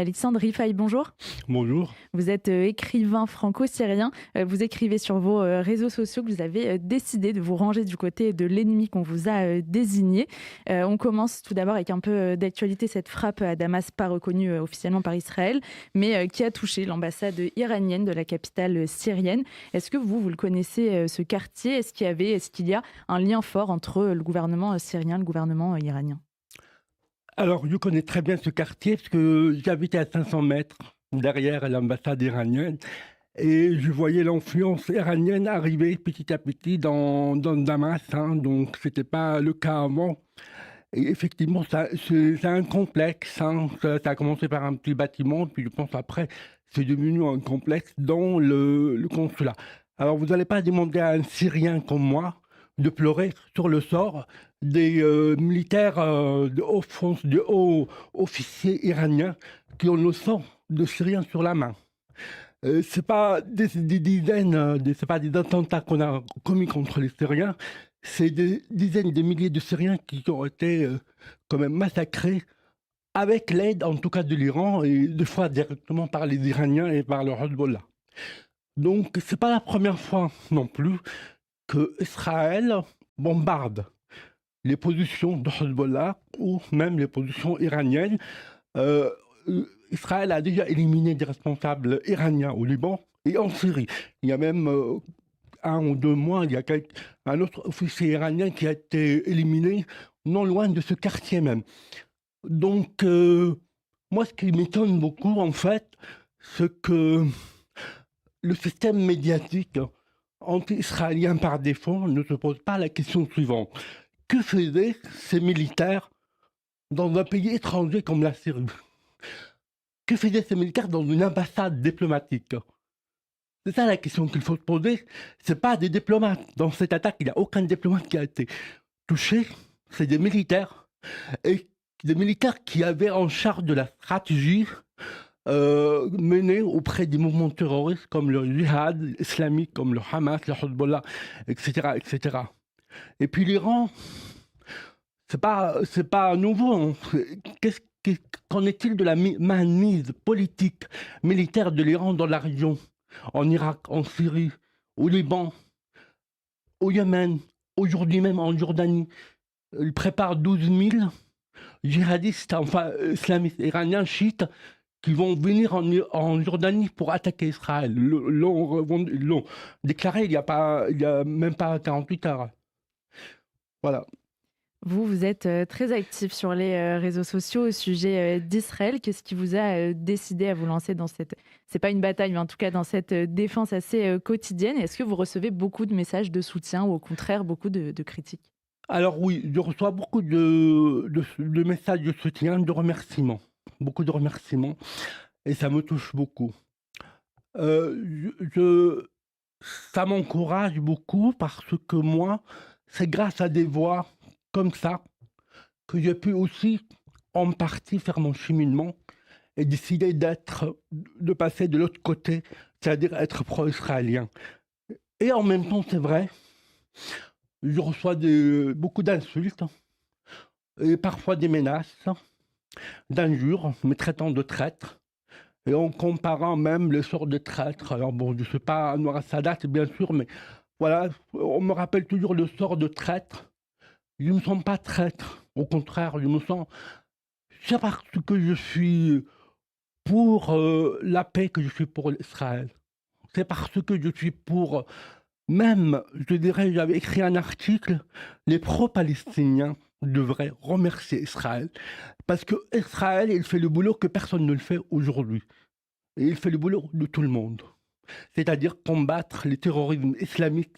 Alexandre Rifaï, bonjour. Bonjour. Vous êtes écrivain franco-syrien. Vous écrivez sur vos réseaux sociaux que vous avez décidé de vous ranger du côté de l'ennemi qu'on vous a désigné. On commence tout d'abord avec un peu d'actualité, cette frappe à Damas, pas reconnue officiellement par Israël, mais qui a touché l'ambassade iranienne de la capitale syrienne. Est-ce que vous le connaissez, ce quartier? Est-ce qu'il y a un lien fort entre le gouvernement syrien et le gouvernement iranien? Alors, je connais très bien ce quartier parce que j'habitais à 500 mètres derrière l'ambassade iranienne et je voyais l'influence iranienne arriver petit à petit dans Damas, hein, donc c'était pas le cas avant. Et effectivement, c'est un complexe, hein, ça a commencé par un petit bâtiment, puis je pense après, c'est devenu un complexe dans le consulat. Alors, vous n'allez pas demander à un Syrien comme moi de pleurer sur le sort des militaires de hauts officiers iraniens qui ont le sang de Syriens sur la main. C'est pas des dizaines, c'est pas des attentats qu'on a commis contre les Syriens, c'est des dizaines de milliers de Syriens qui ont été quand même massacrés avec l'aide, en tout cas de l'Iran, et des fois directement par les Iraniens et par le Hezbollah. Donc, c'est pas la première fois non plus que Israël bombarde les positions de Hezbollah ou même les positions iraniennes. Euh, Israël a déjà éliminé des responsables iraniens au Liban et en Syrie. Il y a même 1 ou 2 mois, il y a un autre officier iranien qui a été éliminé non loin de ce quartier même. Donc, moi, ce qui m'étonne beaucoup, en fait, c'est que le système médiatique anti-israélien par défaut ne se pose pas la question suivante. Que faisaient ces militaires dans un pays étranger comme la Syrie? Que faisaient ces militaires dans une ambassade diplomatique? C'est ça la question qu'il faut se poser. C'est pas des diplomates. Dans cette attaque, il n'y a aucun diplomate qui a été touché. C'est des militaires. Et des militaires qui avaient en charge de la stratégie menée auprès des mouvements terroristes comme le djihad islamique, comme le Hamas, le Hezbollah, etc., etc. Et puis l'Iran, c'est pas nouveau. Hein. Qu'en est-il de la mainmise politique, militaire de l'Iran dans la région, en Irak, en Syrie, au Liban, au Yémen, aujourd'hui même en Jordanie? Il prépare 12 000 djihadistes, enfin islamistes iraniens, chiites, qui vont venir en Jordanie pour attaquer Israël. Ils l'ont déclaré il y a même pas 48 heures. Voilà. Vous êtes très actif sur les réseaux sociaux au sujet d'Israël. Qu'est-ce qui vous a décidé à vous lancer dans cette... C'est pas une bataille, mais en tout cas dans cette défense assez quotidienne. Est-ce que vous recevez beaucoup de messages de soutien ou au contraire beaucoup de critiques? Alors oui, je reçois beaucoup de messages de soutien, de remerciements. Beaucoup de remerciements. Et ça me touche beaucoup. Ça m'encourage beaucoup parce que moi, c'est grâce à des voix comme ça que j'ai pu aussi en partie faire mon cheminement et décider de passer de l'autre côté, c'est-à-dire être pro-israélien. Et en même temps, c'est vrai, je reçois beaucoup d'insultes et parfois des menaces, d'injures, me traitant de traître et en comparant même les sorts de traîtres. Alors bon, je ne suis pas Anwar Sadat, bien sûr, mais voilà, on me rappelle toujours le sort de traître. Je ne me sens pas traître, au contraire, je me sens... C'est parce que je suis pour la paix que je suis pour Israël. C'est parce que je suis pour... Même, je dirais, j'avais écrit un article, les pro-palestiniens devraient remercier Israël, parce que Israël, il fait le boulot que personne ne le fait aujourd'hui. Et il fait le boulot de tout le monde. C'est-à-dire combattre les terrorismes islamiques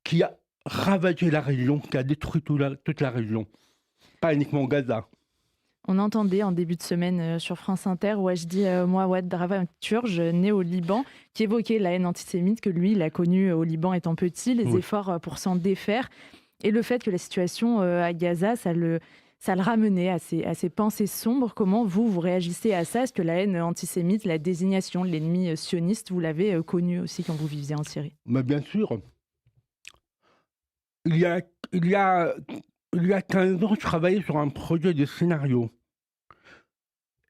qui a ravagé la région, qui a détruit toute la région. Pas uniquement Gaza. On entendait en début de semaine sur France Inter Wajdi Mouawad Dramaturge, né au Liban, qui évoquait la haine antisémite que lui, il a connue au Liban étant petit, les Oui. efforts pour s'en défaire, et le fait que la situation à Gaza, ça le ramenait à ses pensées sombres. Comment vous réagissez à ça? Est-ce que la haine antisémite, la désignation de l'ennemi sioniste, vous l'avez connue aussi quand vous viviez en Syrie? Mais bien sûr, il y a, il y a, il y a 15 ans, je travaillais sur un projet de scénario.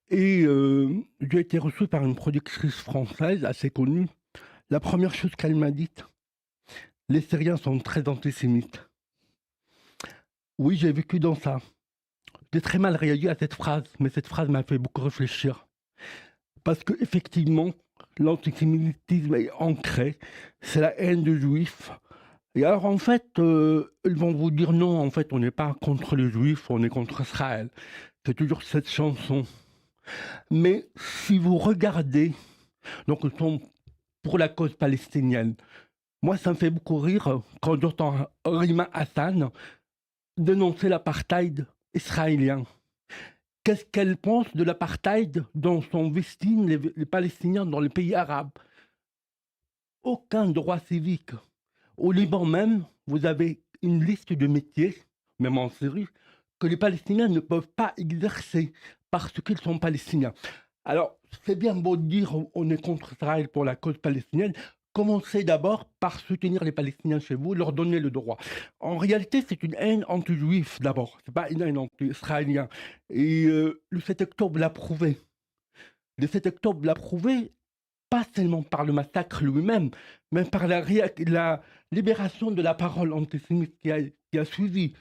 et j'ai été reçu par une productrice française assez connue. La première chose qu'elle m'a dite: «Les Syriens sont très antisémites». Oui, j'ai vécu dans ça. J'ai très mal réagi à cette phrase, mais cette phrase m'a fait beaucoup réfléchir. Parce qu'effectivement, l'antisémitisme est ancré, c'est la haine des juifs. Et alors en fait, ils vont vous dire: «Non, en fait, on n'est pas contre les juifs, on est contre Israël». C'est toujours cette chanson. Mais si vous regardez, donc ils sont pour la cause palestinienne. Moi, ça me fait beaucoup rire quand j'entends Rima Hassan dénoncer l'apartheid israélien. Qu'est-ce qu'elle pense de l'apartheid dont sont victimes les Palestiniens dans les pays arabes? Aucun droit civique. Au Liban même, vous avez une liste de métiers, même en Syrie, que les Palestiniens ne peuvent pas exercer parce qu'ils sont palestiniens. Alors, c'est bien beau de dire on est contre Israël pour la cause palestinienne. Commencez d'abord par soutenir les Palestiniens chez vous, leur donner le droit. En réalité, c'est une haine anti-juif d'abord, c'est pas une haine anti-israélien. Et le 7 octobre l'a prouvé. Le 7 octobre l'a prouvé, pas seulement par le massacre lui-même, mais par la libération de la parole antisémite qui a suivi.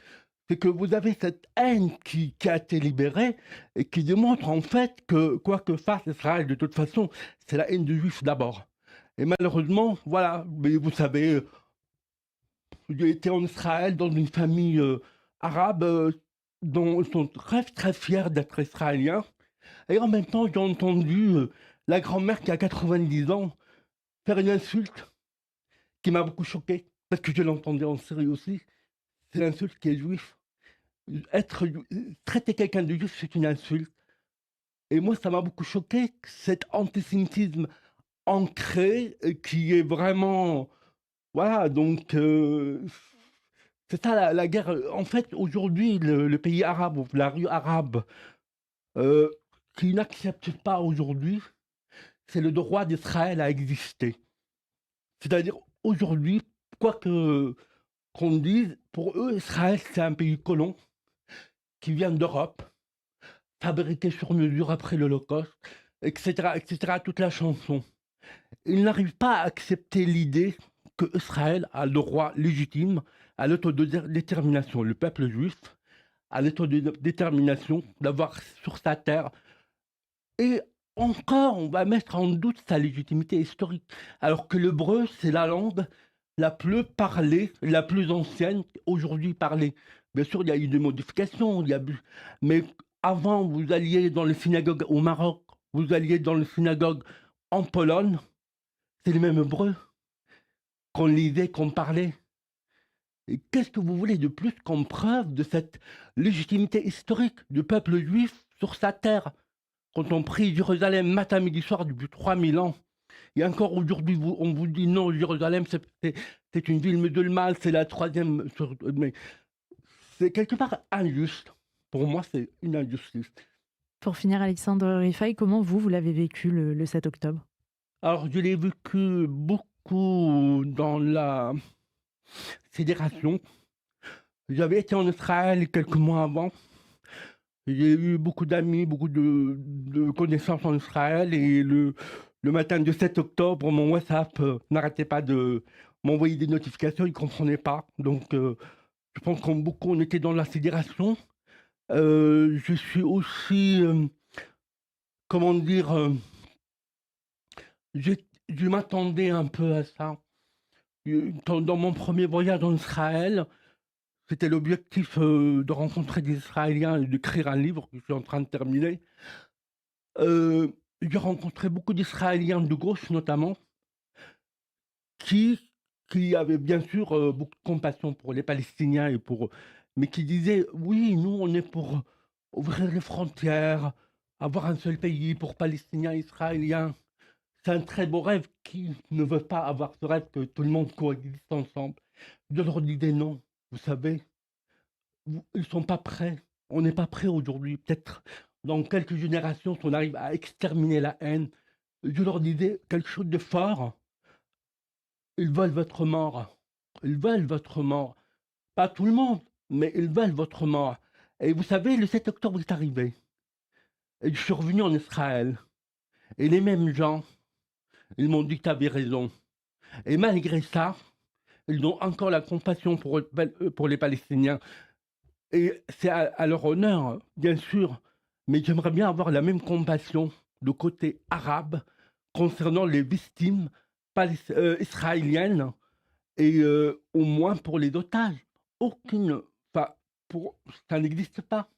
C'est que vous avez cette haine qui a été libérée et qui démontre en fait que quoi que fasse Israël, de toute façon, c'est la haine du juif d'abord. Et malheureusement, voilà, mais vous savez, j'ai été en Israël dans une famille arabe dont ils sont très très fiers d'être israéliens. Et en même temps, j'ai entendu la grand-mère qui a 90 ans faire une insulte qui m'a beaucoup choqué, parce que je l'entendais en Syrie aussi. C'est l'insulte qui est juif. Traiter quelqu'un de juif, c'est une insulte. Et moi, ça m'a beaucoup choqué, cet antisémitisme ancré, qui est vraiment... Voilà, donc c'est ça la guerre. En fait, aujourd'hui, le pays arabe, ou la rue arabe, euh, qui n'accepte pas aujourd'hui, c'est le droit d'Israël à exister. C'est-à-dire, aujourd'hui, quoi que qu'on dise, pour eux, Israël, c'est un pays colon qui vient d'Europe, fabriqué sur mesure après l'Holocauste, etc., etc., toute la chanson. Ils n'arrivent pas à accepter l'idée que Israël a le droit légitime à l'autodétermination. Le peuple juif a l'autodétermination d'avoir sur sa terre. Et encore, on va mettre en doute sa légitimité historique. Alors que l'hébreu, c'est la langue la plus parlée, la plus ancienne aujourd'hui parlée. Bien sûr, il y a eu des modifications, mais avant, vous alliez dans les synagogues au Maroc, vous alliez dans les synagogues en Pologne, c'est le même hébreu qu'on lisait, qu'on parlait. Et qu'est-ce que vous voulez de plus comme preuve de cette légitimité historique du peuple juif sur sa terre? Quand on prie Jérusalem matin, midi, soir depuis 3000 ans, et encore aujourd'hui, on vous dit non, Jérusalem, c'est une ville musulmane, c'est la troisième. Mais c'est quelque part injuste. Pour moi, c'est une injustice. Pour finir, Alexandre Rifai, comment vous l'avez vécu le 7 octobre? Alors, je l'ai vécu beaucoup dans la fédération. J'avais été en Israël quelques mois avant. J'ai eu beaucoup d'amis, beaucoup de connaissances en Israël. Et le matin du 7 octobre, mon WhatsApp n'arrêtait pas de m'envoyer des notifications. Il ne comprenait pas. Donc, je pense qu'on beaucoup, on était dans la sidération. Je suis aussi, comment dire, je m'attendais un peu à ça. Dans mon premier voyage en Israël, c'était l'objectif de rencontrer des Israéliens et d'écrire un livre que je suis en train de terminer. J'ai rencontré beaucoup d'Israéliens de gauche notamment, qui, qui avaient bien sûr beaucoup de compassion pour les Palestiniens, mais qui disaient oui, nous on est pour ouvrir les frontières, avoir un seul pays pour Palestiniens et Israéliens. C'est un très beau rêve. Qui ne veut pas avoir ce rêve que tout le monde coexiste ensemble? Je leur disais non, vous savez, ils ne sont pas prêts. On n'est pas prêts aujourd'hui. Peut-être dans quelques générations, si on arrive à exterminer la haine, je leur disais quelque chose de fort. Ils veulent votre mort. Ils veulent votre mort. Pas tout le monde, mais ils veulent votre mort. Et vous savez, le 7 octobre est arrivé. Et je suis revenu en Israël et les mêmes gens, ils m'ont dit: «Tu avais raison» et malgré ça, ils ont encore la compassion pour les Palestiniens et c'est à leur honneur, hein, bien sûr, mais j'aimerais bien avoir la même compassion du côté arabe concernant les victimes israéliennes et au moins pour les otages. Aucune enfin, pour ça n'existe pas.